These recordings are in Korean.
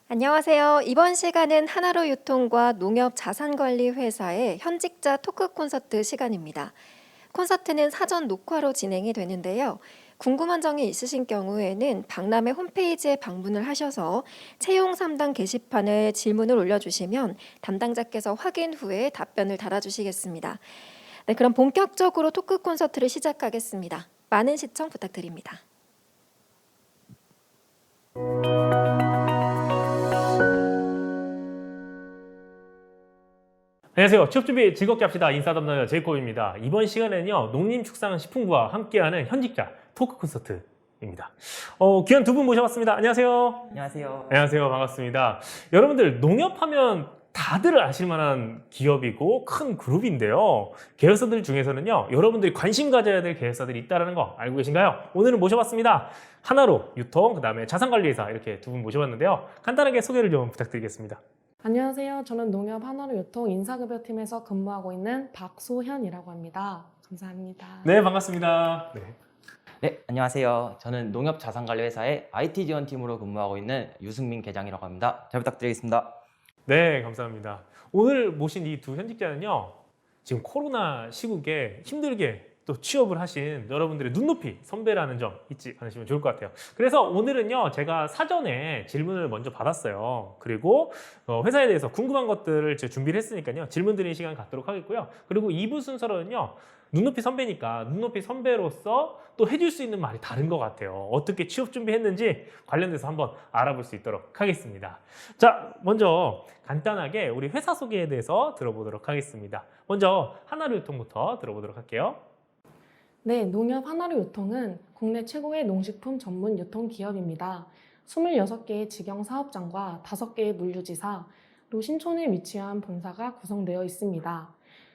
안녕하세요. 이번 시간은 하나로 유통과 농협 자산관리 회사의 현직자 토크 콘서트 시간입니다. 콘서트는 사전 녹화로 진행이 되는데요. 궁금한 점이 있으신 경우에는 박람회 홈페이지에 방문을 하셔서 채용 3단 게시판에 질문을 올려주시면 담당자께서 확인 후에 답변을 달아주시겠습니다. 네, 그럼 본격적으로 토크 콘서트를 시작하겠습니다. 많은 시청 부탁드립니다. 안녕하세요. 취업준비 즐겁게 합시다. 인사 담당자 제이콥입니다. 이번 시간에는요, 농림축산식품부와 함께하는 현직자 토크 콘서트입니다. 귀한 두 분 모셔봤습니다. 안녕하세요. 안녕하세요. 안녕하세요. 반갑습니다. 여러분들, 농협하면 다들 아실 만한 기업이고 큰 그룹인데요. 계열사들 중에서는요, 여러분들이 관심 가져야 될 계열사들이 있다는 거 알고 계신가요? 오늘은 모셔봤습니다. 하나로 유통, 그 다음에 자산관리회사 이렇게 두 분 모셔봤는데요. 간단하게 소개를 좀 부탁드리겠습니다. 안녕하세요. 저는 농협 하나로유통 인사급여팀에서 근무하고 있는 박소현이라고 합니다. 감사합니다. 네, 반갑습니다. 네. 네, 안녕하세요. 저는 농협자산관리회사의 IT 지원팀으로 근무하고 있는 유승민 계장이라고 합니다. 잘 부탁드리겠습니다. 네, 감사합니다. 오늘 모신 이 두 현직자는요, 지금 코로나 시국에 힘들게 또 취업을 하신 여러분들의 눈높이 선배라는 점 잊지 않으시면 좋을 것 같아요. 그래서 오늘은요, 제가 사전에 질문을 먼저 받았어요. 그리고 회사에 대해서 궁금한 것들을 제가 준비를 했으니까요, 질문 드리는 시간 갖도록 하겠고요. 그리고 2부 순서로는요, 눈높이 선배니까 눈높이 선배로서 또 해줄 수 있는 말이 다른 것 같아요. 어떻게 취업 준비했는지 관련돼서 한번 알아볼 수 있도록 하겠습니다. 자, 먼저 간단하게 우리 회사 소개에 대해서 들어보도록 하겠습니다. 먼저 하나로유통부터 들어보도록 할게요. 네, 농협 하나로유통은 국내 최고의 농식품 전문 유통기업입니다. 26개의 직영 사업장과 5개의 물류지사, 또 신촌에 위치한 본사가 구성되어 있습니다.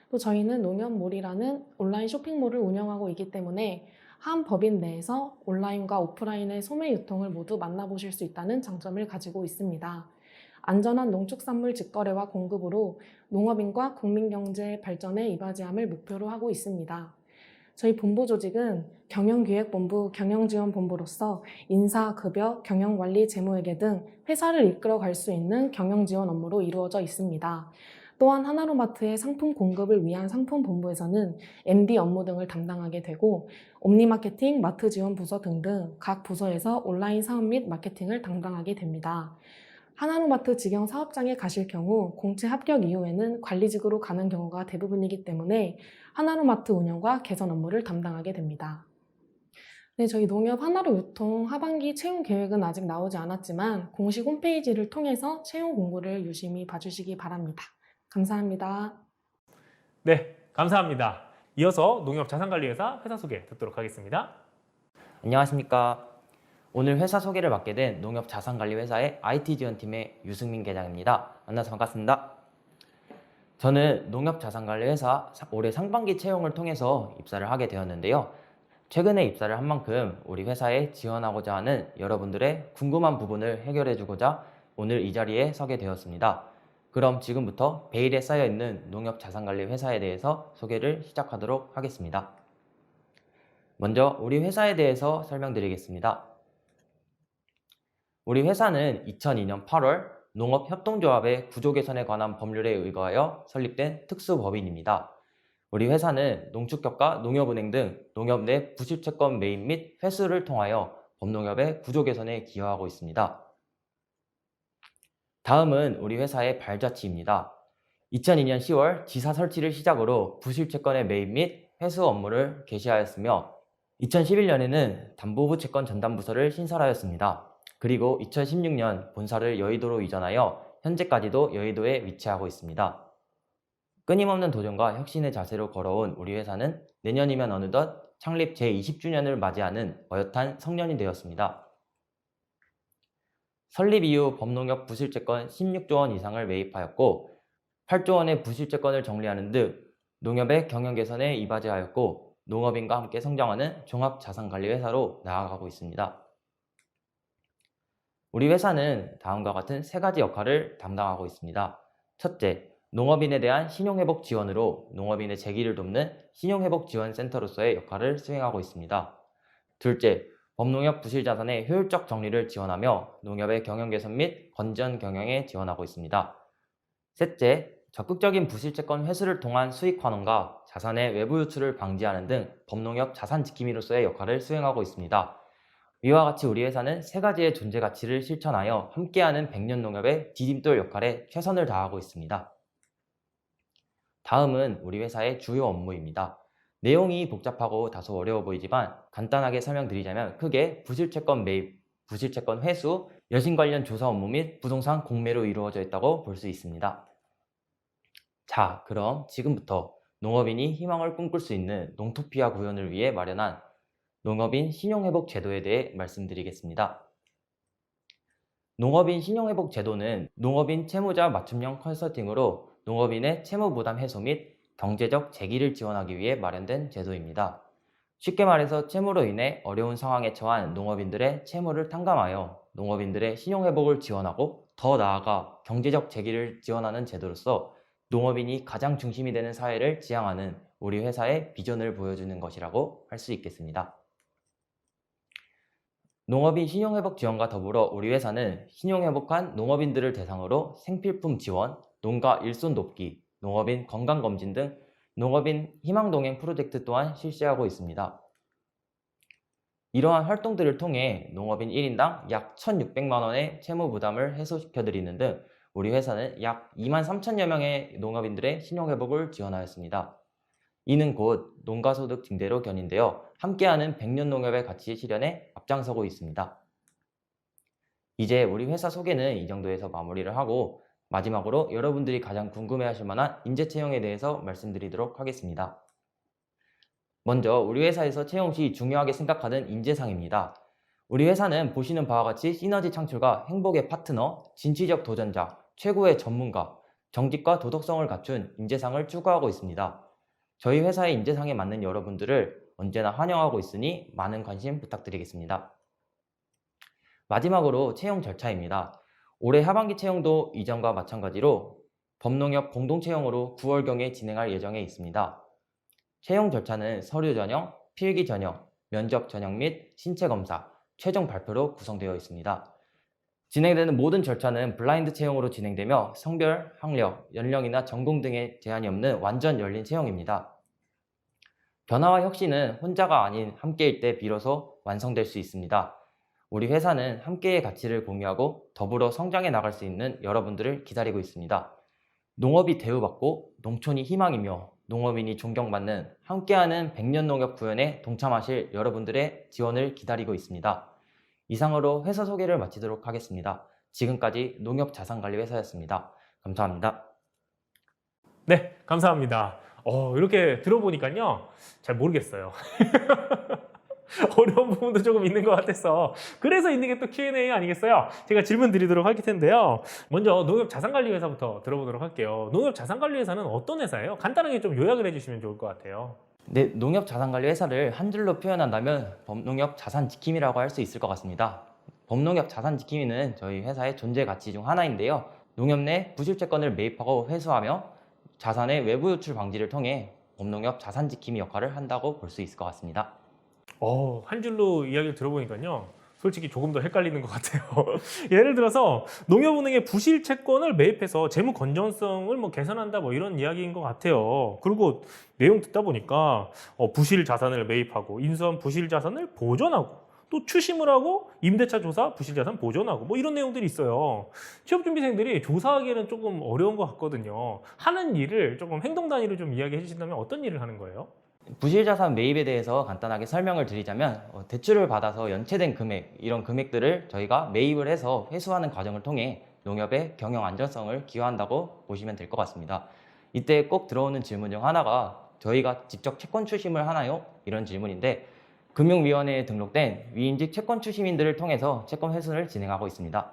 또 저희는 농협몰이라는 온라인 쇼핑몰을 운영하고 있기 때문에 한 법인 내에서 온라인과 오프라인의 소매 유통을 모두 만나보실 수 있다는 장점을 가지고 있습니다. 안전한 농축산물 직거래와 공급으로 농업인과 국민경제 발전에 이바지함을 목표로 하고 있습니다. 저희 본부 조직은 경영기획본부, 경영지원본부로서 인사, 급여, 경영관리, 재무회계 등 회사를 이끌어갈 수 있는 경영지원 업무로 이루어져 있습니다. 또한 하나로마트의 상품 공급을 위한 상품본부에서는 MD 업무 등을 담당하게 되고 옴니마케팅, 마트지원부서 등등 각 부서에서 온라인 사업 및 마케팅을 담당하게 됩니다. 하나로마트 직영 사업장에 가실 경우 공채 합격 이후에는 관리직으로 가는 경우가 대부분이기 때문에 하나로마트 운영과 개선 업무를 담당하게 됩니다. 네, 저희 농협 하나로유통 하반기 채용 계획은 아직 나오지 않았지만 공식 홈페이지를 통해서 채용 공고를 유심히 봐주시기 바랍니다. 감사합니다. 네, 감사합니다. 이어서 농협자산관리회사 회사 소개 듣도록 하겠습니다. 안녕하십니까. 오늘 회사 소개를 맡게 된 농협자산관리회사의 IT 지원팀의 유승민 계장입니다. 만나서 반갑습니다. 저는 농협자산관리회사 올해 상반기 채용을 통해서 입사를 하게 되었는데요. 최근에 입사를 한 만큼 우리 회사에 지원하고자 하는 여러분들의 궁금한 부분을 해결해주고자 오늘 이 자리에 서게 되었습니다. 그럼 지금부터 베일에 쌓여있는 농협자산관리회사에 대해서 소개를 시작하도록 하겠습니다. 먼저 우리 회사에 대해서 설명드리겠습니다. 우리 회사는 2002년 8월 농업협동조합의 구조 개선에 관한 법률에 의거하여 설립된 특수법인입니다. 우리 회사는 농축협과 농협은행 등 농협 내 부실채권 매입 및 회수를 통하여 법농협의 구조 개선에 기여하고 있습니다. 다음은 우리 회사의 발자취입니다. 2002년 10월 지사 설치를 시작으로 부실채권의 매입 및 회수 업무를 개시하였으며 2011년에는 담보부 채권 전담부서를 신설하였습니다. 그리고 2016년 본사를 여의도로 이전하여 현재까지도 여의도에 위치하고 있습니다. 끊임없는 도전과 혁신의 자세로 걸어온 우리 회사는 내년이면 어느덧 창립 제20주년을 맞이하는 어엿한 성년이 되었습니다. 설립 이후 법농협 부실채권 16조 원 이상을 매입하였고 8조 원의 부실채권을 정리하는 등 농협의 경영 개선에 이바지하였고 농업인과 함께 성장하는 종합자산관리회사로 나아가고 있습니다. 우리 회사는 다음과 같은 3가지 역할을 담당하고 있습니다. 첫째, 농업인에 대한 신용회복 지원으로 농업인의 재기를 돕는 신용회복 지원센터로서의 역할을 수행하고 있습니다. 둘째, 범농협 부실자산의 효율적 정리를 지원하며 농협의 경영 개선 및 건전 경영에 지원하고 있습니다. 셋째, 적극적인 부실채권 회수를 통한 수익 환원과 자산의 외부 유출을 방지하는 등 범농협 자산 지킴이로서의 역할을 수행하고 있습니다. 이와 같이 우리 회사는 세 가지의 존재 가치를 실천하여 함께하는 백년 농협의 디딤돌 역할에 최선을 다하고 있습니다. 다음은 우리 회사의 주요 업무입니다. 내용이 복잡하고 다소 어려워 보이지만 간단하게 설명드리자면 크게 부실채권 매입, 부실채권 회수, 여신 관련 조사 업무 및 부동산 공매로 이루어져 있다고 볼 수 있습니다. 자, 그럼 지금부터 농업인이 희망을 꿈꿀 수 있는 농토피아 구현을 위해 마련한 농업인 신용회복 제도에 대해 말씀드리겠습니다. 농업인 신용회복 제도는 농업인 채무자 맞춤형 컨설팅으로 농업인의 채무 부담 해소 및 경제적 재기를 지원하기 위해 마련된 제도입니다. 쉽게 말해서 채무로 인해 어려운 상황에 처한 농업인들의 채무를 탕감하여 농업인들의 신용회복을 지원하고 더 나아가 경제적 재기를 지원하는 제도로서 농업인이 가장 중심이 되는 사회를 지향하는 우리 회사의 비전을 보여주는 것이라고 할 수 있겠습니다. 농업인 신용회복 지원과 더불어 우리 회사는 신용회복한 농업인들을 대상으로 생필품 지원, 농가 일손 돕기, 농업인 건강검진 등 농업인 희망동행 프로젝트 또한 실시하고 있습니다. 이러한 활동들을 통해 농업인 1인당 약 1,600만 원의 채무 부담을 해소시켜드리는 등 우리 회사는 약 2만 3천여 명의 농업인들의 신용회복을 지원하였습니다. 이는 곧 농가소득 증대로 견인되어 함께하는 백년 농협의 가치 실현에 앞장서고 있습니다. 이제 우리 회사 소개는 이 정도에서 마무리를 하고 마지막으로 여러분들이 가장 궁금해하실 만한 인재 채용에 대해서 말씀드리도록 하겠습니다. 먼저 우리 회사에서 채용 시 중요하게 생각하는 인재상입니다. 우리 회사는 보시는 바와 같이 시너지 창출과 행복의 파트너, 진취적 도전자, 최고의 전문가, 정직과 도덕성을 갖춘 인재상을 추구하고 있습니다. 저희 회사의 인재상에 맞는 여러분들을 언제나 환영하고 있으니 많은 관심 부탁드리겠습니다. 마지막으로 채용 절차입니다. 올해 하반기 채용도 이전과 마찬가지로 범농협 공동채용으로 9월경에 진행할 예정에 있습니다. 채용 절차는 서류 전형, 필기 전형, 면접 전형 및 신체 검사, 최종 발표로 구성되어 있습니다. 진행되는 모든 절차는 블라인드 채용으로 진행되며 성별, 학력, 연령이나 전공 등의 제한이 없는 완전 열린 채용입니다. 변화와 혁신은 혼자가 아닌 함께일 때 비로소 완성될 수 있습니다. 우리 회사는 함께의 가치를 공유하고 더불어 성장해 나갈 수 있는 여러분들을 기다리고 있습니다. 농업이 대우받고 농촌이 희망이며 농업인이 존경받는 함께하는 백년 농협 구현에 동참하실 여러분들의 지원을 기다리고 있습니다. 이상으로 회사 소개를 마치도록 하겠습니다. 지금까지 농협자산관리회사였습니다. 감사합니다. 네, 감사합니다. 이렇게 들어보니까요, 잘 모르겠어요. 어려운 부분도 조금 있는 것 같아서 그래서 있는 게 또 Q&A 아니겠어요? 제가 질문 드리도록 할 텐데요. 먼저 농협자산관리회사부터 들어보도록 할게요. 농협자산관리회사는 어떤 회사예요? 간단하게 좀 요약을 해주시면 좋을 것 같아요. 네, 농협자산관리회사를 한 줄로 표현한다면 범농협 자산지킴이라고 할 수 있을 것 같습니다. 범농협 자산지킴이는 저희 회사의 존재 가치 중 하나인데요. 농협 내 부실채권을 매입하고 회수하며 자산의 외부 유출 방지를 통해 범농협 자산지킴이 역할을 한다고 볼 수 있을 것 같습니다. 한 줄로 이야기를 들어보니까요, 솔직히 조금 더 헷갈리는 것 같아요. 예를 들어서 농협은행의 부실 채권을 매입해서 재무 건전성을 개선한다 이런 이야기인 것 같아요. 그리고 내용 듣다 보니까 부실 자산을 매입하고 인수한 부실 자산을 보존하고 또 추심을 하고 임대차 조사 부실 자산 보존하고 이런 내용들이 있어요. 취업준비생들이 조사하기에는 조금 어려운 것 같거든요. 하는 일을 조금 행동 단위로 좀 이야기해 주신다면 어떤 일을 하는 거예요? 부실자산 매입에 대해서 간단하게 설명을 드리자면 대출을 받아서 연체된 금액, 이런 금액들을 저희가 매입을 해서 회수하는 과정을 통해 농협의 경영 안전성을 기여한다고 보시면 될 것 같습니다. 이때 꼭 들어오는 질문 중 하나가 저희가 직접 채권 추심을 하나요? 이런 질문인데 금융위원회에 등록된 위임직 채권 추심인들을 통해서 채권 회수를 진행하고 있습니다.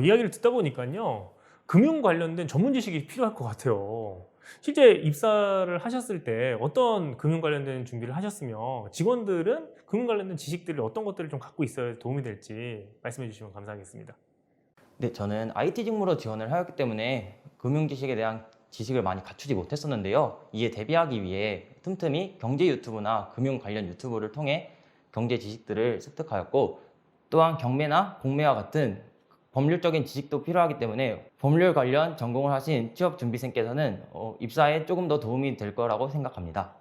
이야기를 듣다 보니까요, 금융 관련된 전문 지식이 필요할 것 같아요. 실제 입사를 하셨을 때 어떤 금융 관련된 준비를 하셨으며 직원들은 금융 관련된 지식들을 어떤 것들을 좀 갖고 있어야 도움이 될지 말씀해 주시면 감사하겠습니다. 네, 저는 IT 직무로 지원을 하였기 때문에 금융 지식에 대한 지식을 많이 갖추지 못했었는데요. 이에 대비하기 위해 틈틈이 경제 유튜브나 금융 관련 유튜브를 통해 경제 지식들을 습득하였고 또한 경매나 공매와 같은 법률적인 지식도 필요하기 때문에 법률 관련 전공을 하신 취업 준비생께서는 입사에 조금 더 도움이 될 거라고 생각합니다.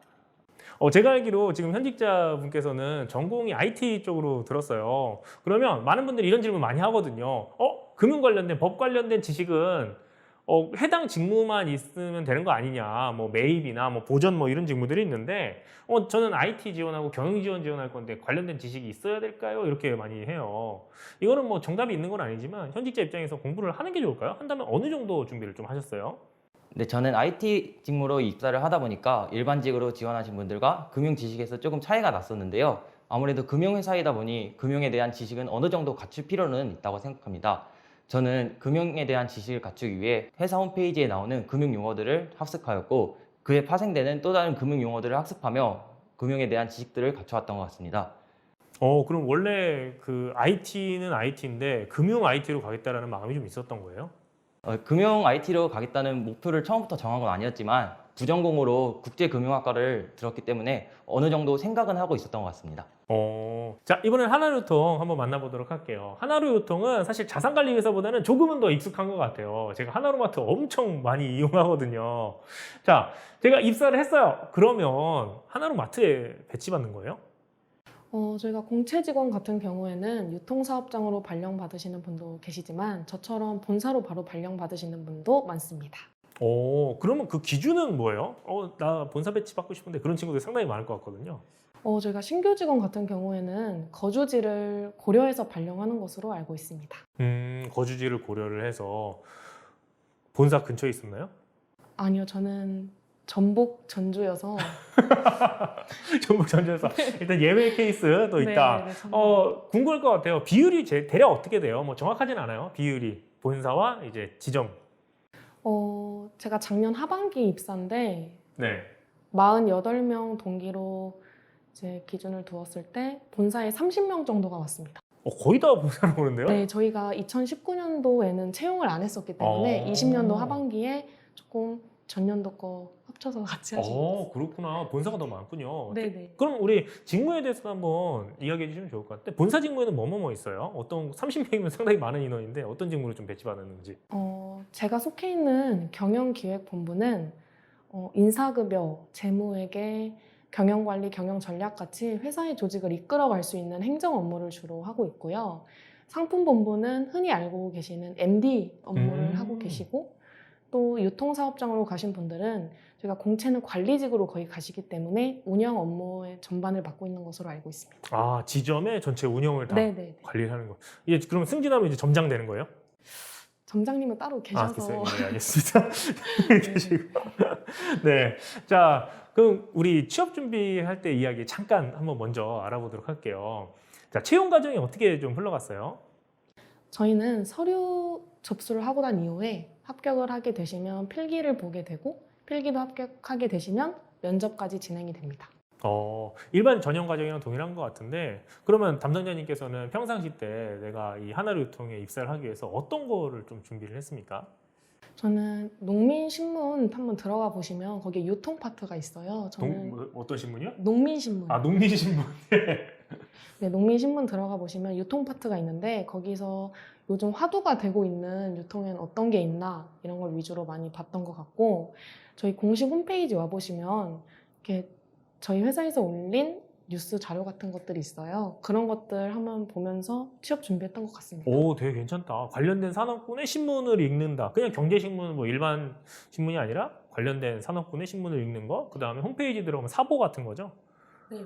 제가 알기로 지금 현직자분께서는 전공이 IT 쪽으로 들었어요. 그러면 많은 분들이 이런 질문 많이 하거든요. 금융 관련된 법 관련된 지식은 해당 직무만 있으면 되는 거 아니냐, 뭐 매입이나 뭐 보전 뭐 이런 직무들이 있는데 저는 IT 지원하고 경영 지원할 건데 관련된 지식이 있어야 될까요? 이렇게 많이 해요. 이거는 뭐 정답이 있는 건 아니지만 현직자 입장에서 공부를 하는 게 좋을까요? 한다면 어느 정도 준비를 좀 하셨어요? 네, 저는 IT 직무로 입사를 하다 보니까 일반직으로 지원하신 분들과 금융 지식에서 조금 차이가 났었는데요. 아무래도 금융회사이다 보니 금융에 대한 지식은 어느 정도 갖출 필요는 있다고 생각합니다. 저는 금융에 대한 지식을 갖추기 위해 회사 홈페이지에 나오는 금융 용어들을 학습하였고 그에 파생되는 또 다른 금융 용어들을 학습하며 금융에 대한 지식들을 갖춰왔던 것 같습니다. 그럼 원래 그 IT는 IT인데 금융 IT로 가겠다라는 마음이 좀 있었던 거예요? 금융 IT로 가겠다는 목표를 처음부터 정한 건 아니었지만 부전공으로 국제금융학과를 들었기 때문에 어느 정도 생각은 하고 있었던 것 같습니다. 자, 이번엔 하나로유통 한번 만나보도록 할게요. 하나로유통은 사실 자산관리회사보다는 조금은 더 익숙한 것 같아요. 제가 하나로마트 엄청 많이 이용하거든요. 자, 제가 입사를 했어요. 그러면 하나로마트에 배치받는 거예요? 저희가 공채 직원 같은 경우에는 유통사업장으로 발령받으시는 분도 계시지만 저처럼 본사로 바로 발령받으시는 분도 많습니다. 그러면 그 기준은 뭐예요? 나 본사 배치 받고 싶은데 그런 친구들이 상당히 많을 것 같거든요. 저희가 신규 직원 같은 경우에는 거주지를 고려해서 발령하는 것으로 알고 있습니다. 거주지를 고려를 해서 본사 근처에 있었나요? 아니요, 저는 전북 전주여서 전북 전주에서 일단 예외 케이스도 있다. 네, 저는 궁금할 것 같아요. 비율이 대략 어떻게 돼요? 뭐 정확하진 않아요. 비율이 본사와 이제 지점. 제가 작년 하반기 입사인데 네. 48명 동기로 이제 기준을 두었을 때 본사에 30명 정도가 왔습니다. 거의 다 본사로 오는데요? 네, 저희가 2019년도에는 채용을 안 했었기 때문에 20년도 하반기에 조금 전년도 거 합쳐서 같이 하신 것 같습니다. 그렇구나. 본사가 더 많군요. 네네. 그럼 우리 직무에 대해서 한번 이야기해 주시면 좋을 것 같아요. 본사 직무에는 뭐 있어요? 30명이면 상당히 많은 인원인데 어떤 직무를 좀 배치받았는지. 제가 속해 있는 경영기획본부는 인사급여, 재무회계, 경영관리, 경영전략 같이 회사의 조직을 이끌어갈 수 있는 행정 업무를 주로 하고 있고요. 상품본부는 흔히 알고 계시는 MD 업무를 하고 계시고 또 유통사업장으로 가신 분들은 저희가 공채는 관리직으로 거의 가시기 때문에 운영 업무의 전반을 맡고 있는 것으로 알고 있습니다. 지점의 전체 운영을 다 네네. 관리를 하는 거. 이게 그러면 승진하면 이제 점장 되는 거예요? 점장님은 따로 계셔서 계세요. 네, 알겠습니다. 계시고. 네. 자, 그럼 우리 취업 준비할 때 이야기 잠깐 한번 먼저 알아보도록 할게요. 자, 채용 과정이 어떻게 좀 흘러갔어요? 저희는 서류 접수를 하고 난 이후에 합격을 하게 되시면 필기를 보게 되고 필기도 합격하게 되시면 면접까지 진행이 됩니다. 일반 전형 과정이랑 동일한 것 같은데 그러면 담당자님께서는 평상시 때 내가 이 하나로유통에 입사를 하기 위해서 어떤 거를 좀 준비를 했습니까? 저는 농민신문 한번 들어가 보시면 거기에 유통 파트가 있어요. 저는 어떤 신문이요? 농민신문. 농민신문. 네, 농민신문 들어가 보시면 유통 파트가 있는데 거기서 요즘 화두가 되고 있는 유통에는 어떤 게 있나 이런 걸 위주로 많이 봤던 것 같고 저희 공식 홈페이지 와보시면 이렇게 저희 회사에서 올린 뉴스 자료 같은 것들이 있어요. 그런 것들 한번 보면서 취업 준비했던 것 같습니다. 되게 괜찮다. 관련된 산업군의 신문을 읽는다. 그냥 경제신문 뭐 일반 신문이 아니라 관련된 산업군의 신문을 읽는 거. 그 다음에 홈페이지 들어가면 사보 같은 거죠. 네.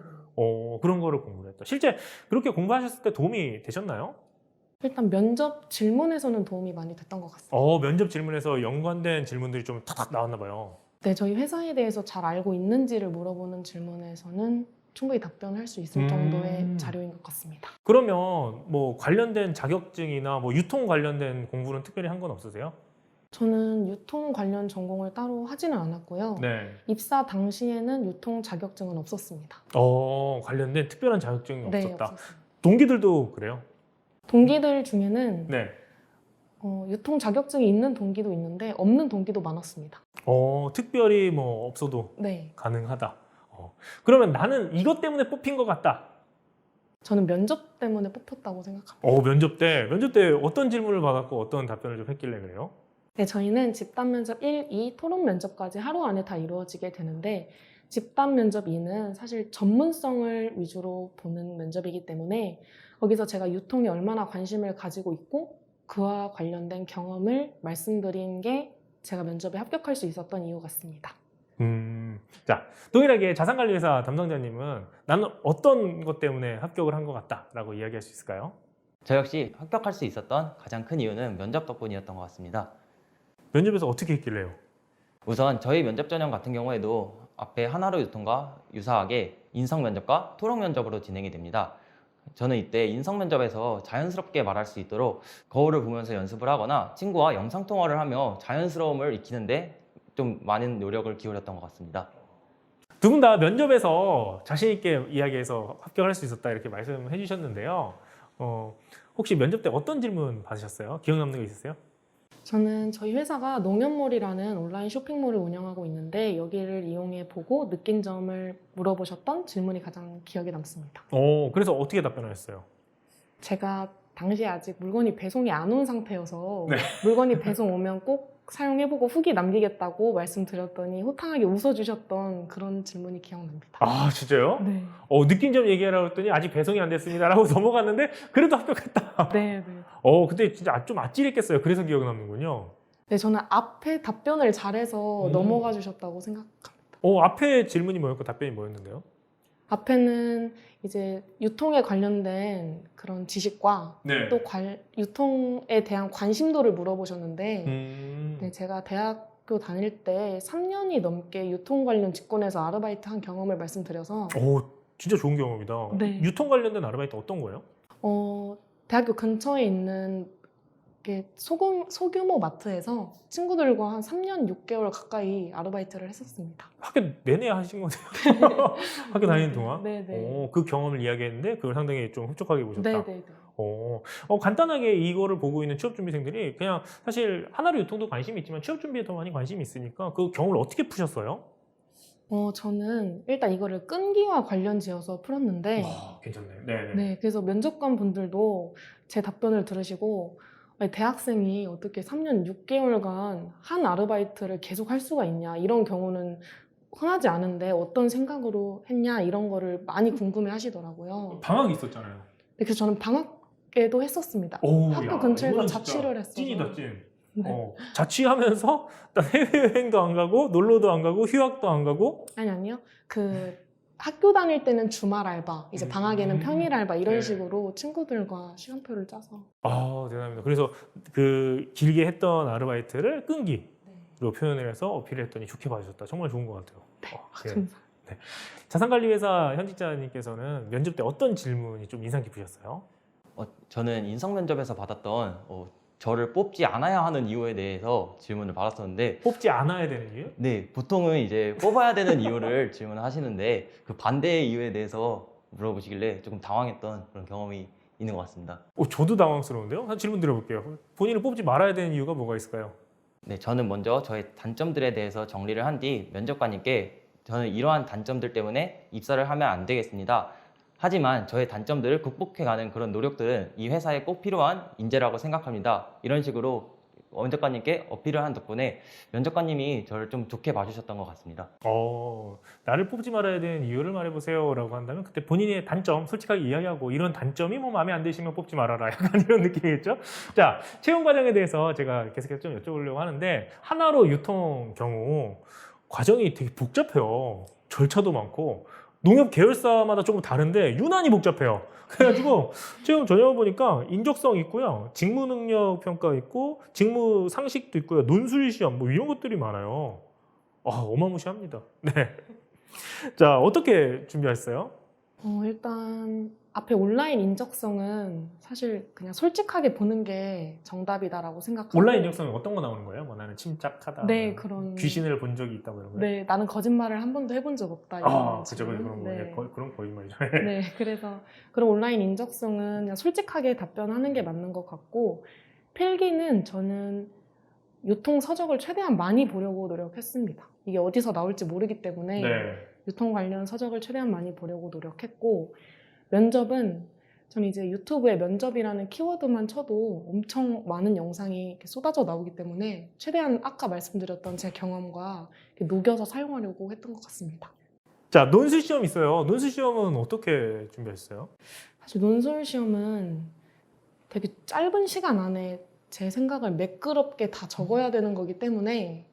그런 거를 공부를 했다. 실제 그렇게 공부하셨을 때 도움이 되셨나요? 일단 면접 질문에서는 도움이 많이 됐던 것 같습니다. 면접 질문에서 연관된 질문들이 좀 탁탁 나왔나 봐요. 네, 저희 회사에 대해서 잘 알고 있는지를 물어보는 질문에서는 충분히 답변할 수 있을 정도의 자료인 것 같습니다. 그러면 뭐 관련된 자격증이나 뭐 유통 관련된 공부는 특별히 한 건 없으세요? 저는 유통 관련 전공을 따로 하지는 않았고요. 네. 입사 당시에는 유통 자격증은 없었습니다. 관련된 특별한 자격증이 네, 없었다. 없었습니다. 동기들도 그래요? 동기들 중에는 네. 유통 자격증이 있는 동기도 있는데 없는 동기도 많았습니다. 특별히 뭐 없어도 네. 가능하다. 그러면 나는 이것 때문에 뽑힌 것 같다. 저는 면접 때문에 뽑혔다고 생각합니다. 면접 때 어떤 질문을 받았고 어떤 답변을 좀 했길래 그래요? 네, 저희는 집단 면접 1, 2, 토론 면접까지 하루 안에 다 이루어지게 되는데 집단 면접 2는 사실 전문성을 위주로 보는 면접이기 때문에 거기서 제가 유통에 얼마나 관심을 가지고 있고 그와 관련된 경험을 말씀드린 게 제가 면접에 합격할 수 있었던 이유 같습니다. 자, 동일하게 자산관리회사 담당자님은 나는 어떤 것 때문에 합격을 한 것 같다라고 이야기할 수 있을까요? 저 역시 합격할 수 있었던 가장 큰 이유는 면접 덕분이었던 것 같습니다. 면접에서 어떻게 했길래요? 우선 저희 면접 전형 같은 경우에도 앞에 하나로 유통과 유사하게 인성 면접과 토론 면접으로 진행이 됩니다. 저는 이때 인성 면접에서 자연스럽게 말할 수 있도록 거울을 보면서 연습을 하거나 친구와 영상통화를 하며 자연스러움을 익히는데 좀 많은 노력을 기울였던 것 같습니다. 두 분 다 면접에서 자신 있게 이야기해서 합격할 수 있었다 이렇게 말씀해 주셨는데요. 혹시 면접 때 어떤 질문 받으셨어요? 기억 남는 거 있으세요? 저는 저희 회사가 농협몰이라는 온라인 쇼핑몰을 운영하고 있는데 여기를 이용해 보고 느낀 점을 물어보셨던 질문이 가장 기억에 남습니다. 그래서 어떻게 답변하셨어요? 제가 당시에 아직 물건이 배송이 안 온 상태여서 네. 물건이 배송 오면 꼭 사용해보고 후기 남기겠다고 말씀드렸더니 호탕하게 웃어주셨던 그런 질문이 기억납니다. 아, 진짜요? 네. 느낀 점 얘기하라고 했더니 아직 배송이 안 됐습니다라고 넘어갔는데 그래도 합격했다. 네, 네. 근데 진짜 좀 아찔했겠어요. 그래서 기억 남는군요. 네, 저는 앞에 답변을 잘해서 넘어가 주셨다고 생각합니다. 앞에 질문이 뭐였고 답변이 뭐였는데요? 앞에는 이제 유통에 관련된 그런 지식과 네. 또 유통에 대한 관심도를 물어보셨는데 네, 제가 대학교 다닐 때 3년이 넘게 유통 관련 직군에서 아르바이트 한 경험을 말씀드려서 진짜 좋은 경험이다. 네. 유통 관련된 아르바이트 어떤 거예요? 대학교 근처에 있는 소규모 마트에서 친구들과 한 3년 6개월 가까이 아르바이트를 했었습니다. 학교 내내 하신 거세요? 학교 다니는 동안? 네네. 그 경험을 이야기했는데 그걸 상당히 좀 흡족하게 보셨다. 네네. 간단하게 이거를 보고 있는 취업준비생들이 그냥 사실 하나로 유통도 관심이 있지만 취업준비에 더 많이 관심이 있으니까 그 경우를 어떻게 푸셨어요? 저는 일단 이거를 끈기와 관련 지어서 풀었는데 괜찮네요. 네네. 네, 그래서 면접관 분들도 제 답변을 들으시고 아니, 대학생이 어떻게 3년 6개월간 한 아르바이트를 계속 할 수가 있냐 이런 경우는 흔하지 않은데 어떤 생각으로 했냐 이런 거를 많이 궁금해 하시더라고요. 방학이 있었잖아요. 네, 그래서 저는 방학에도 했었습니다. 학교 근처에서 자취를 했어서. 찐이다 찐. 네. 자취하면서 해외여행도 안 가고 놀러도 안 가고 휴학도 안 가고 아니요. 학교 다닐 때는 주말 알바, 이제 방학에는 평일 알바 이런 네. 식으로 친구들과 시간표를 짜서. 대단합니다. 그래서 그 길게 했던 아르바이트를 끈기로 표현을 해서 어필을 했더니 좋게 봐주셨다. 정말 좋은 것 같아요. 감사합니다. 자산관리회사 현직자님께서는 면접 때 어떤 질문이 좀 인상 깊으셨어요? 저는 인성 면접에서 받았던 저를 뽑지 않아야 하는 이유에 대해서 질문을 받았었는데 뽑지 않아야 되는 이유? 네, 보통은 이제 뽑아야 되는 이유를 질문하시는데 그 반대의 이유에 대해서 물어보시길래 조금 당황했던 그런 경험이 있는 것 같습니다. 저도 당황스러운데요? 한 질문 드려볼게요. 본인을 뽑지 말아야 되는 이유가 뭐가 있을까요? 네, 저는 먼저 저의 단점들에 대해서 정리를 한 뒤 면접관님께 저는 이러한 단점들 때문에 입사를 하면 안 되겠습니다. 하지만 저의 단점들을 극복해가는 그런 노력들은 이 회사에 꼭 필요한 인재라고 생각합니다. 이런 식으로 면접관님께 어필을 한 덕분에 면접관님이 저를 좀 좋게 봐주셨던 것 같습니다. 나를 뽑지 말아야 되는 이유를 말해보세요 라고 한다면 그때 본인의 단점 솔직하게 이야기하고 이런 단점이 뭐 마음에 안 드시면 뽑지 말아라 약간 이런 느낌이겠죠? 자, 채용 과정에 대해서 제가 계속해서 좀 여쭤보려고 하는데 하나로 유통 경우 과정이 되게 복잡해요. 절차도 많고 농협 계열사마다 조금 다른데 유난히 복잡해요. 그래가지고 채용 전형을 보니까 인적성 있고요, 직무 능력 평가 있고, 직무 상식도 있고요, 논술 시험 뭐 이런 것들이 많아요. 어마무시합니다. 네. 자, 어떻게 준비하셨어요? 일단 앞에 온라인 인적성은 사실 그냥 솔직하게 보는 게 정답이다라고 생각하고. 온라인 인적성이 어떤 거 나오는 거예요? 뭐 나는 침착하다. 네, 그런. 귀신을 본 적이 있다고 이런 거요? 네, 나는 거짓말을 한 번도 해본 적 없다. 이런 그죠, 그런 거. 네. 그런 거짓말이죠. 네, 그래서 그런 온라인 인적성은 그냥 솔직하게 답변하는 게 맞는 것 같고, 필기는 저는 유통 서적을 최대한 많이 보려고 노력했습니다. 이게 어디서 나올지 모르기 때문에 네. 유통 관련 서적을 최대한 많이 보려고 노력했고, 면접은 저는 이제 유튜브에 면접이라는 키워드만 쳐도 엄청 많은 영상이 이렇게 쏟아져 나오기 때문에 최대한 아까 말씀드렸던 제 경험과 이렇게 녹여서 사용하려고 했던 것 같습니다. 자, 논술 시험 있어요. 논술 시험은 어떻게 준비했어요? 사실 논술 시험은 되게 짧은 시간 안에 제 생각을 매끄럽게 다 적어야 되는 거기 때문에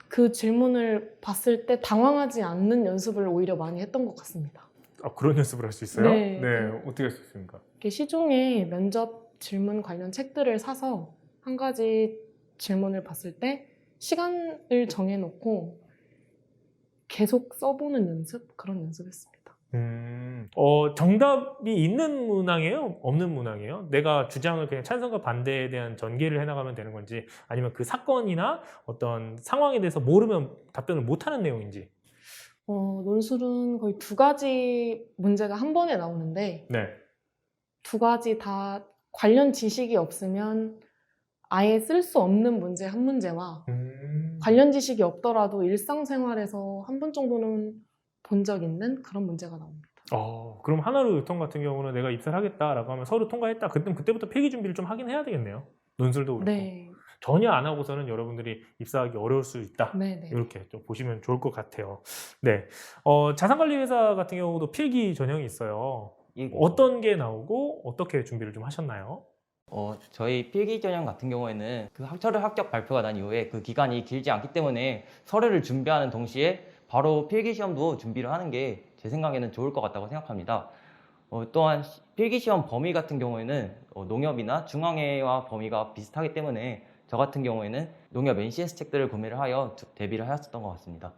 그 질문을 봤을 때 당황하지 않는 연습을 오히려 많이 했던 것 같습니다. 아, 그런 연습을 할 수 있어요? 네. 어떻게 할 수 있습니까? 이렇게 시중에 면접 질문 관련 책들을 사서 한 가지 질문을 봤을 때 시간을 정해놓고 계속 써보는 연습? 그런 연습했습니다. 정답이 있는 문항이에요? 없는 문항이에요? 내가 주장을 그냥 찬성과 반대에 대한 전개를 해나가면 되는 건지, 아니면 그 사건이나 어떤 상황에 대해서 모르면 답변을 못하는 내용인지. 논술은 거의 두 가지 문제가 한 번에 나오는데 네. 두 가지 다 관련 지식이 없으면 아예 쓸 수 없는 문제 한 문제와 관련 지식이 없더라도 일상생활에서 한 번 정도는 본 적 있는 그런 문제가 나옵니다. 그럼 하나로 유통 같은 경우는 내가 입사를 하겠다라고 하면 서류 통과했다. 그때부터 필기 준비를 좀 하긴 해야 되겠네요. 논술도 그렇고. 네, 전혀 안 하고서는 여러분들이 입사하기 어려울 수 있다. 네. 이렇게 좀 보시면 좋을 것 같아요. 네. 자산관리 회사 같은 경우도 필기 전형이 있어요. 어떤 게 나오고 어떻게 준비를 좀 하셨나요? 저희 필기 전형 같은 경우에는 그 서류 합격 발표가 난 이후에 그 기간이 길지 않기 때문에 서류를 준비하는 동시에 바로 필기 시험도 준비를 하는 게 제 생각에는 좋을 것 같다고 생각합니다. 또한 필기 시험 범위 같은 경우에는 농협이나 중앙회와 범위가 비슷하기 때문에 저 같은 경우에는 농협 NCS 책들을 구매를 하여 대비를 하였었던 것 같습니다.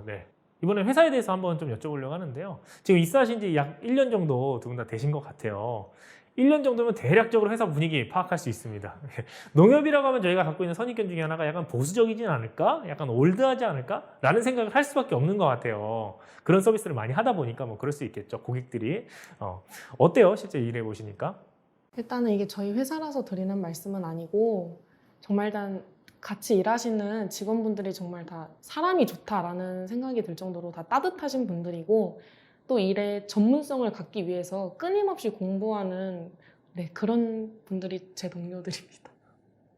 네. 이번에 회사에 대해서 한번 좀 여쭤보려고 하는데요. 지금 입사하신 지 약 1년 정도 두 분 다 되신 것 같아요. 1년 정도면 대략적으로 회사 분위기 파악할 수 있습니다. 농협이라고 하면 저희가 갖고 있는 선입견 중에 하나가 약간 보수적이진 않을까? 약간 올드하지 않을까? 라는 생각을 할 수밖에 없는 것 같아요. 그런 서비스를 많이 하다 보니까 뭐 그럴 수 있겠죠. 고객들이. 어때요? 실제 일해 보시니까? 일단은 이게 저희 회사라서 드리는 말씀은 아니고 정말 같이 일하시는 직원분들이 정말 다 사람이 좋다라는 생각이 들 정도로 다 따뜻하신 분들이고 또 일의 전문성을 갖기 위해서 끊임없이 공부하는 그런 분들이 제 동료들입니다.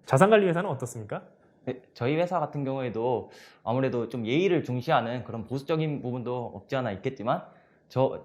자산관리 회사는 어떻습니까? 네, 저희 회사 같은 경우에도 아무래도 좀 예의를 중시하는 그런 보수적인 부분도 없지 않아 있겠지만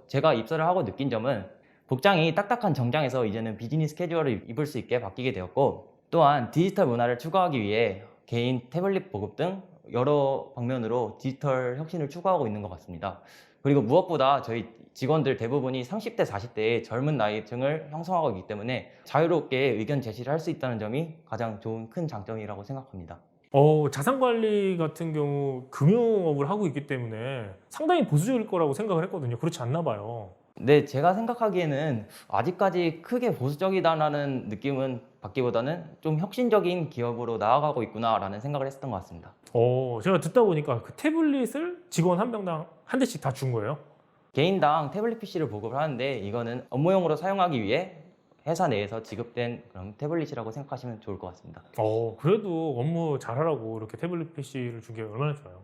제가 입사를 하고 느낀 점은 복장이 딱딱한 정장에서 이제는 비즈니스 캐주얼을 입을 수 있게 바뀌게 되었고 또한 디지털 문화를 추구하기 위해 개인 태블릿 보급 등 여러 방면으로 디지털 혁신을 추구하고 있는 것 같습니다. 그리고 무엇보다 저희 직원들 대부분이 30대, 40대의 젊은 나이층을 형성하고 있기 때문에 자유롭게 의견 제시를 할 수 있다는 점이 가장 좋은 큰 장점이라고 생각합니다. 자산관리 같은 경우 금융업을 하고 있기 때문에 상당히 보수적일 거라고 생각을 했거든요. 그렇지 않나 봐요. 네, 제가 생각하기에는 아직까지 크게 보수적이다라는 느낌은 받기보다는 좀 혁신적인 기업으로 나아가고 있구나라는 생각을 했었던 것 같습니다. 제가 듣다 보니까 그 태블릿을 직원 한 명당 한 대씩 다 준 거예요? 개인당 태블릿 PC를 보급을 하는데 이거는 업무용으로 사용하기 위해 회사 내에서 지급된 그런 태블릿이라고 생각하시면 좋을 것 같습니다. 그래도 업무 잘하라고 이렇게 태블릿 PC를 준 게 얼마나 좋아요.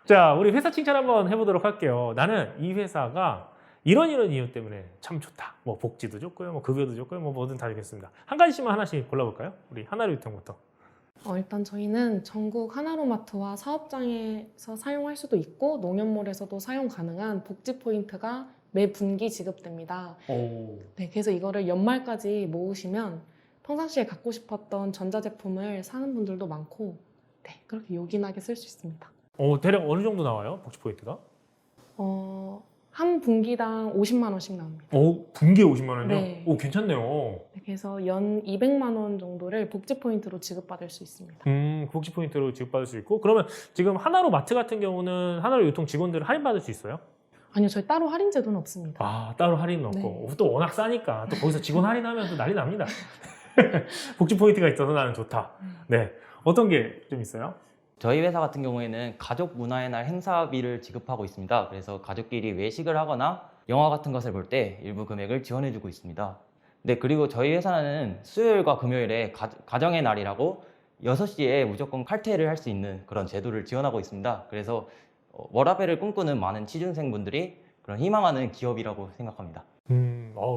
자, 우리 회사 칭찬 한번 해보도록 할게요. 나는 이 회사가 이런 이유 때문에 참 좋다. 뭐 복지도 좋고요, 뭐 급여도 좋고요, 뭐 뭐든 다 좋겠습니다. 한 가지씩만 하나씩 골라볼까요? 우리 하나로유통부터. 일단 저희는 전국 하나로마트와 사업장에서 사용할 수도 있고 농협몰에서도 사용 가능한 복지 포인트가 매 분기 지급됩니다. 네, 그래서 이거를 연말까지 모으시면 평상시에 갖고 싶었던 전자제품을 사는 분들도 많고 그렇게 요긴하게 쓸 수 있습니다. 대략 어느 정도 나와요? 복지 포인트가? 한 분기당 50만 원씩 나옵니다. 분기에 50만 원이요? 네. 괜찮네요. 그래서 연 200만 원 정도를 복지 포인트로 지급받을 수 있습니다. 복지 포인트로 지급받을 수 있고, 그러면 지금 하나로 마트 같은 경우는 하나로 유통 직원들 할인받을 수 있어요? 아니요, 저희 따로 할인 제도는 없습니다. 따로 할인은 없고. 네. 또 워낙 싸니까 또 거기서 직원 할인하면 또 난리 납니다. 복지 포인트가 있어서 나는 좋다. 네. 어떤 게 좀 있어요? 저희 회사 같은 경우에는 가족 문화의 날 행사비를 지급하고 있습니다. 그래서 가족끼리 외식을 하거나 영화 같은 것을 볼 때 일부 금액을 지원해주고 있습니다. 네, 그리고 저희 회사는 수요일과 금요일에 가정의 날이라고 6시에 무조건 칼퇴를 할 수 있는 그런 제도를 지원하고 있습니다. 그래서 워라밸을 꿈꾸는 많은 취준생분들이 그런 희망하는 기업이라고 생각합니다.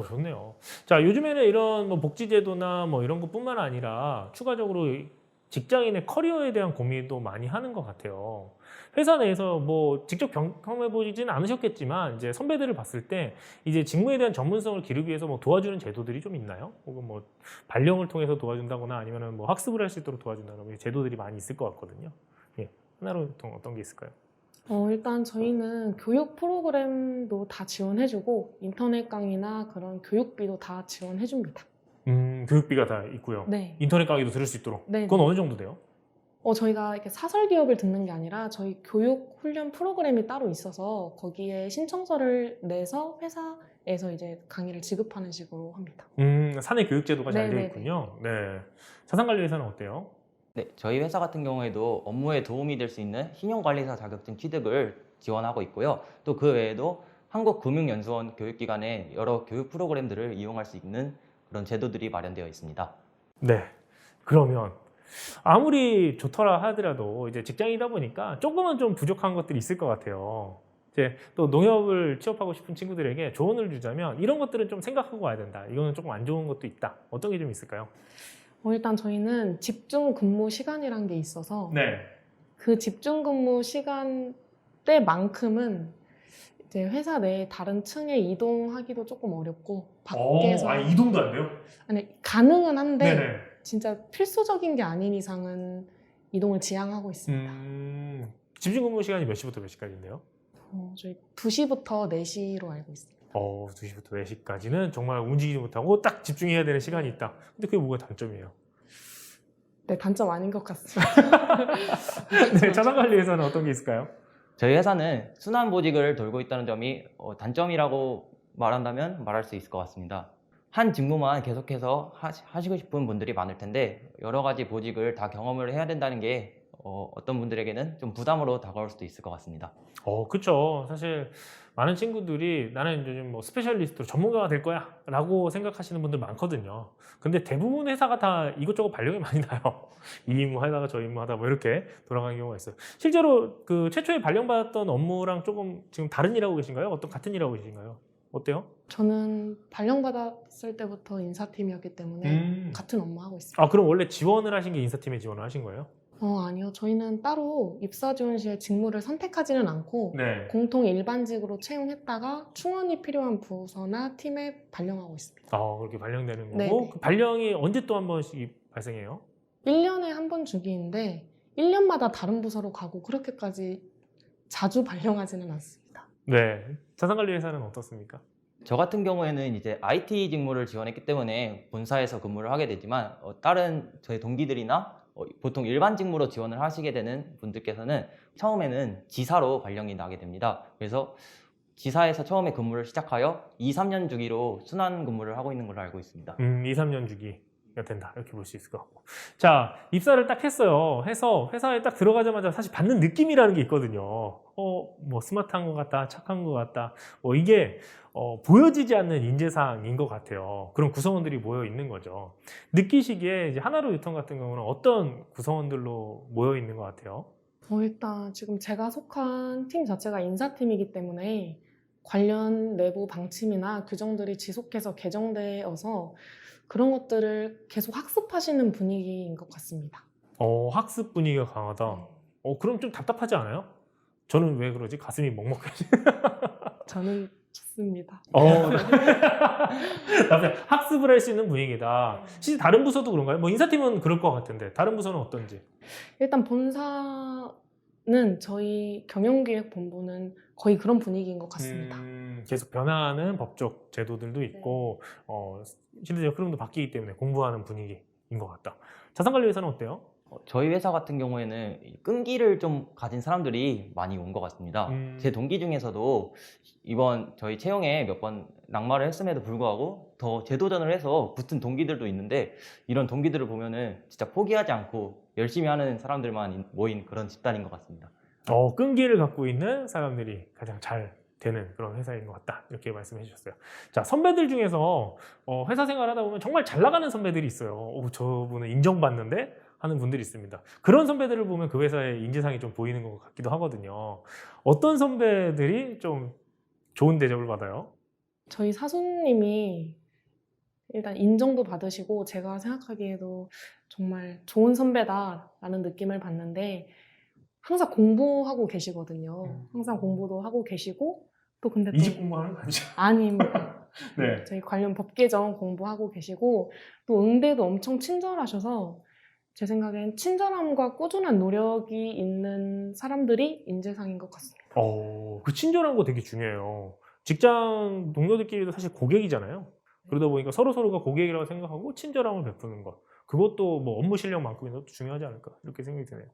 좋네요. 자, 요즘에는 이런 뭐 복지제도나 뭐 이런 것뿐만 아니라 추가적으로 직장인의 커리어에 대한 고민도 많이 하는 것 같아요. 회사 내에서 뭐 직접 경험해 보지는 않으셨겠지만 이제 선배들을 봤을 때 이제 직무에 대한 전문성을 기르기 위해서 뭐 도와주는 제도들이 좀 있나요? 혹은 뭐 발령을 통해서 도와준다거나 아니면은 뭐 학습을 할 수 있도록 도와준다거나 뭐 제도들이 많이 있을 것 같거든요. 예, 하나로 어떤 게 있을까요? 일단 저희는 교육 프로그램도 다 지원해주고 인터넷 강의나 그런 교육비도 다 지원해줍니다. 교육비가 다 있고요. 네. 인터넷 강의도 들을 수 있도록. 네. 그건 어느 정도 돼요? 저희가 이렇게 사설 기업을 듣는 게 아니라 저희 교육 훈련 프로그램이 따로 있어서 거기에 신청서를 내서 회사에서 이제 강의를 지급하는 식으로 합니다. 사내 교육제도가 잘 되어 네네네. 있군요. 네. 자산관리회사는 어때요? 네, 저희 회사 같은 경우에도 업무에 도움이 될 수 있는 신용관리사 자격증 취득을 지원하고 있고요. 또 그 외에도 한국금융연수원 교육기관의 여러 교육 프로그램들을 이용할 수 있는 그런 제도들이 마련되어 있습니다. 네. 그러면 아무리 좋더라 하더라도 이제 직장이다 보니까 조금은 좀 부족한 것들이 있을 것 같아요. 이제 또 농협을 취업하고 싶은 친구들에게 조언을 주자면 이런 것들은 좀 생각하고 와야 된다. 이거는 조금 안 좋은 것도 있다. 어떤 게 좀 있을까요? 일단 저희는 집중 근무 시간이란 게 있어서 네. 그 집중 근무 시간 때만큼은 이제 회사 내 다른 층에 이동하기도 조금 어렵고 밖에서 이동도 안 돼요? 아니 가능은 한데 네네. 진짜 필수적인 게 아닌 이상은 이동을 지향하고 있습니다. 집중 근무 시간이 몇 시부터 몇 시까지인데요? 저희 2시부터 4시로 알고 있습니다. 2시부터 4시까지는 정말 움직이지 못하고 딱 집중해야 되는 시간이 있다. 근데 그게 뭐가 단점이에요? 네, 단점 아닌 것 같습니다. 네, 자산관리에서는 어떤 게 있을까요? 저희 회사는 순환보직을 돌고 있다는 점이 단점이라고 말한다면 말할 수 있을 것 같습니다. 한 직무만 계속해서 하시고 싶은 분들이 많을 텐데 여러 가지 보직을 다 경험을 해야 된다는 게 어떤 분들에게는 좀 부담으로 다가올 수도 있을 것 같습니다. 그쵸. 사실 많은 친구들이 나는 요즘 뭐 스페셜리스트로 전문가가 될 거야 라고 생각하시는 분들 많거든요. 근데 대부분 회사가 다 이것저것 발령이 많이 나요. 이 임무 하다가 저 임무 하다 뭐 이렇게 돌아가는 경우가 있어요. 실제로 그 최초에 발령받았던 업무랑 조금 지금 다른 일하고 계신가요? 어떤 같은 일하고 계신가요? 어때요? 저는 발령받았을 때부터 인사팀이었기 때문에 같은 업무 하고 있습니다. 그럼 원래 지원을 하신 게 인사팀에 지원을 하신 거예요? 아니요. 저희는 따로 입사 지원 시에 직무를 선택하지는 않고 네. 공통 일반직으로 채용했다가 충원이 필요한 부서나 팀에 발령하고 있습니다. 그렇게 발령되는 거고 네네. 그 발령이 언제 또 한 번씩 발생해요? 1년에 한 번 주기인데 1년마다 다른 부서로 가고 그렇게까지 자주 발령하지는 않습니다. 네. 자산관리회사는 어떻습니까? 저 같은 경우에는 이제 IT 직무를 지원했기 때문에 본사에서 근무를 하게 되지만 다른 저희 동기들이나 보통 일반 직무로 지원을 하시게 되는 분들께서는 처음에는 지사로 발령이 나게 됩니다. 그래서 지사에서 처음에 근무를 시작하여 2, 3년 주기로 순환 근무를 하고 있는 걸로 알고 있습니다. 2, 3년 주기가 된다. 이렇게 볼 수 있을 것 같고. 자, 입사를 딱 했어요. 해서 회사에 딱 들어가자마자 사실 받는 느낌이라는 게 있거든요. 뭐 스마트한 것 같다, 착한 것 같다. 이게 보여지지 않는 인재상인 것 같아요. 그런 구성원들이 모여 있는 거죠. 느끼시기에 이제 하나로 유통 같은 경우는 어떤 구성원들로 모여 있는 것 같아요? 일단 지금 제가 속한 팀 자체가 인사팀이기 때문에 관련 내부 방침이나 규정들이 지속해서 개정되어서 그런 것들을 계속 학습하시는 분위기인 것 같습니다. 학습 분위기가 강하다. 그럼 좀 답답하지 않아요? 저는 왜 그러지? 가슴이 먹먹해지. 저는 좋습니다. 학습을 할 수 있는 분위기다. 실제 다른 부서도 그런가요? 뭐 인사팀은 그럴 것 같은데 다른 부서는 어떤지? 일단 본사는 저희 경영기획본부는 거의 그런 분위기인 것 같습니다. 계속 변화하는 법적 제도들도 있고 시대적 흐름도 바뀌기 때문에 공부하는 분위기인 것 같다. 자산관리회사는 어때요? 저희 회사 같은 경우에는 끈기를 좀 가진 사람들이 많이 온 것 같습니다. 제 동기 중에서도 이번 저희 채용에 몇 번 낙마를 했음에도 불구하고 더 재도전을 해서 붙은 동기들도 있는데 이런 동기들을 보면은 진짜 포기하지 않고 열심히 하는 사람들만 모인 그런 집단인 것 같습니다. 끈기를 갖고 있는 사람들이 가장 잘 되는 그런 회사인 것 같다. 이렇게 말씀해 주셨어요. 자, 선배들 중에서 회사 생활 하다 보면 정말 잘 나가는 선배들이 있어요. 저분은 인정받는데 하는 분들이 있습니다. 그런 선배들을 보면 그 회사의 인재상이 좀 보이는 것 같기도 하거든요. 어떤 선배들이 좀 좋은 대접을 받아요? 저희 사수님이 일단 인정도 받으시고 제가 생각하기에도 정말 좋은 선배다라는 느낌을 받는데 항상 공부하고 계시거든요. 항상 공부도 하고 계시고 또 근데 또 이직 공부하는 거 아니죠? 아닙니다. 네. 저희 관련 법 개정 공부하고 계시고 또 응대도 엄청 친절하셔서 제 생각엔 친절함과 꾸준한 노력이 있는 사람들이 인재상인 것 같습니다. 그 친절한 거 되게 중요해요. 직장 동료들끼리도 사실 고객이잖아요. 그러다 보니까 서로가 고객이라고 생각하고 친절함을 베푸는 것. 그것도 뭐 업무 실력만큼이나 중요하지 않을까 이렇게 생각이 드네요.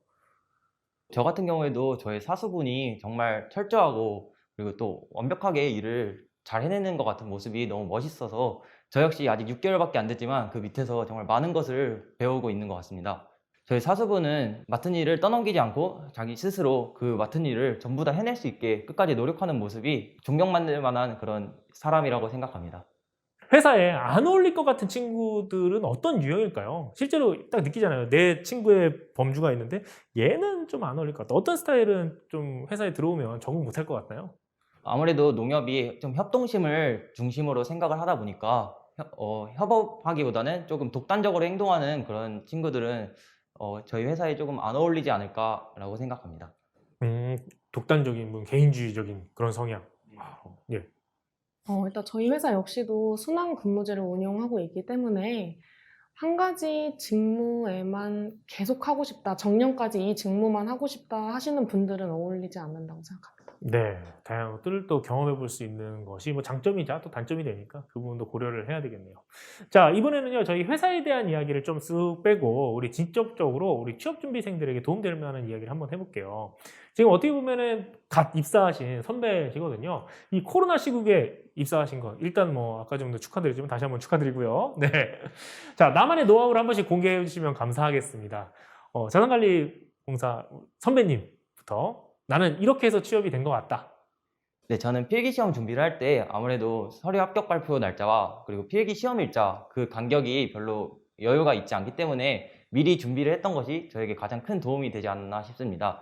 저 같은 경우에도 저희 사수분이 정말 철저하고 그리고 또 완벽하게 일을 잘 해내는 것 같은 모습이 너무 멋있어서 저 역시 아직 6개월밖에 안 됐지만 그 밑에서 정말 많은 것을 배우고 있는 것 같습니다. 저희 사수분은 맡은 일을 떠넘기지 않고 자기 스스로 그 맡은 일을 전부 다 해낼 수 있게 끝까지 노력하는 모습이 존경받을 만한 그런 사람이라고 생각합니다. 회사에 안 어울릴 것 같은 친구들은 어떤 유형일까요? 실제로 딱 느끼잖아요. 내 친구의 범주가 있는데 얘는 좀 안 어울릴 것 같다. 어떤 스타일은 좀 회사에 들어오면 적응 못할 것 같나요? 아무래도 농협이 좀 협동심을 중심으로 생각을 하다 보니까 협업하기보다는 조금 독단적으로 행동하는 그런 친구들은 저희 회사에 조금 안 어울리지 않을까라고 생각합니다. 독단적인, 뭐 개인주의적인 그런 성향. 예. 일단 저희 회사 역시도 순환 근무제를 운영하고 있기 때문에 한 가지 직무에만 계속 하고 싶다, 정년까지 이 직무만 하고 싶다 하시는 분들은 어울리지 않는다고 생각합니다. 네, 다양한 것들을 또 경험해 볼 수 있는 것이 뭐 장점이자 또 단점이 되니까 그 부분도 고려를 해야 되겠네요. 자, 이번에는요, 저희 회사에 대한 이야기를 좀 쓱 빼고 우리 직접적으로 우리 취업준비생들에게 도움될 만한 이야기를 한번 해볼게요. 지금 어떻게 보면은 갓 입사하신 선배시거든요. 이 코로나 시국에 입사하신 거 일단 뭐 아까 정도 축하드리지만 다시 한번 축하드리고요. 네, 자, 나만의 노하우를 한 번씩 공개해 주시면 감사하겠습니다. 자산관리공사 선배님부터 나는 이렇게 해서 취업이 된 것 같다. 네, 저는 필기시험 준비를 할 때 아무래도 서류 합격 발표 날짜와 그리고 필기 시험 일자 그 간격이 별로 여유가 있지 않기 때문에 미리 준비를 했던 것이 저에게 가장 큰 도움이 되지 않나 싶습니다.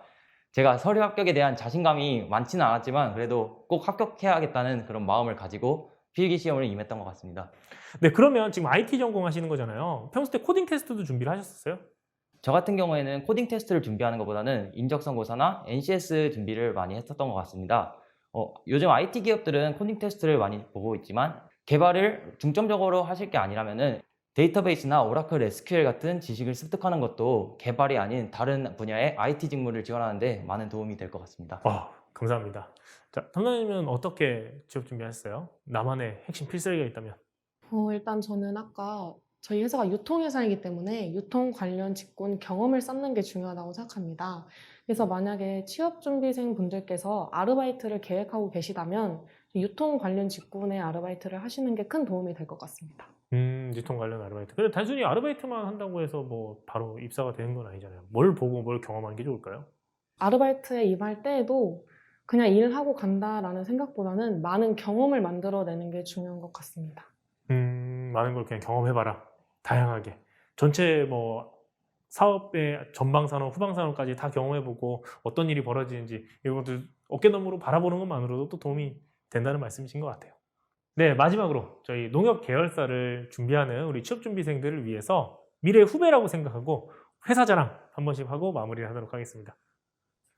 제가 서류 합격에 대한 자신감이 많지는 않았지만 그래도 꼭 합격해야겠다는 그런 마음을 가지고 필기 시험을 임했던 것 같습니다. 네, 그러면 지금 IT 전공하시는 거잖아요. 평소 때 코딩 테스트도 준비를 하셨었어요? 저 같은 경우에는 코딩 테스트를 준비하는 것보다는 인적성고사나 NCS 준비를 많이 했었던 것 같습니다. 요즘 IT 기업들은 코딩 테스트를 많이 보고 있지만 개발을 중점적으로 하실 게 아니라면은 데이터베이스나 오라클 SQL 같은 지식을 습득하는 것도 개발이 아닌 다른 분야의 IT 직무를 지원하는 데 많은 도움이 될 것 같습니다. 감사합니다. 자, 담당님은 어떻게 취업 준비하셨어요? 나만의 핵심 필살기가 있다면? 일단 저는 아까 저희 회사가 유통회사이기 때문에 유통 관련 직군 경험을 쌓는 게 중요하다고 생각합니다. 그래서 만약에 취업준비생 분들께서 아르바이트를 계획하고 계시다면 유통 관련 직군의 아르바이트를 하시는 게 큰 도움이 될 것 같습니다. 유통 관련 아르바이트. 근데 단순히 아르바이트만 한다고 해서 뭐 바로 입사가 되는 건 아니잖아요. 뭘 보고 뭘 경험하는 게 좋을까요? 아르바이트에 임할 때에도 그냥 일하고 간다라는 생각보다는 많은 경험을 만들어내는 게 중요한 것 같습니다. 많은 걸 그냥 경험해봐라. 다양하게. 전체 뭐 사업의 전방산업, 후방산업까지 다 경험해보고 어떤 일이 벌어지는지 이런 것들 어깨너머로 바라보는 것만으로도 또 도움이 된다는 말씀이신 것 같아요. 네, 마지막으로 저희 농협 계열사를 준비하는 우리 취업준비생들을 위해서 미래의 후배라고 생각하고 회사 자랑 한 번씩 하고 마무리를 하도록 하겠습니다.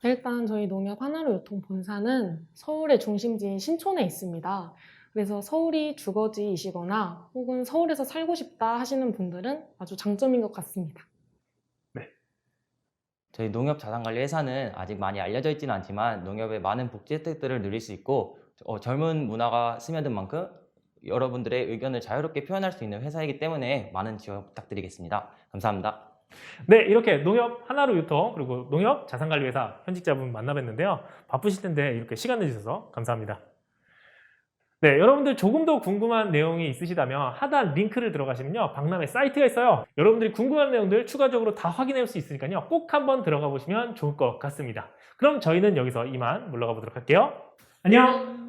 일단 저희 농협 하나로유통 본사는 서울의 중심지인 신촌에 있습니다. 그래서 서울이 주거지이시거나 혹은 서울에서 살고 싶다 하시는 분들은 아주 장점인 것 같습니다. 저희 농협 자산관리 회사는 아직 많이 알려져 있지는 않지만 농협의 많은 복지 혜택들을 누릴 수 있고 젊은 문화가 스며든 만큼 여러분들의 의견을 자유롭게 표현할 수 있는 회사이기 때문에 많은 지원 부탁드리겠습니다. 감사합니다. 네, 이렇게 농협 하나로유통 그리고 농협 자산관리회사 현직자분 만나뵀는데요. 바쁘실 텐데 이렇게 시간 내주셔서 감사합니다. 네, 여러분들 조금 더 궁금한 내용이 있으시다면 하단 링크를 들어가시면요, 박람회 사이트가 있어요. 여러분들이 궁금한 내용들 추가적으로 다 확인할 수 있으니까요, 꼭 한번 들어가 보시면 좋을 것 같습니다. 그럼 저희는 여기서 이만 물러가 보도록 할게요. 안녕!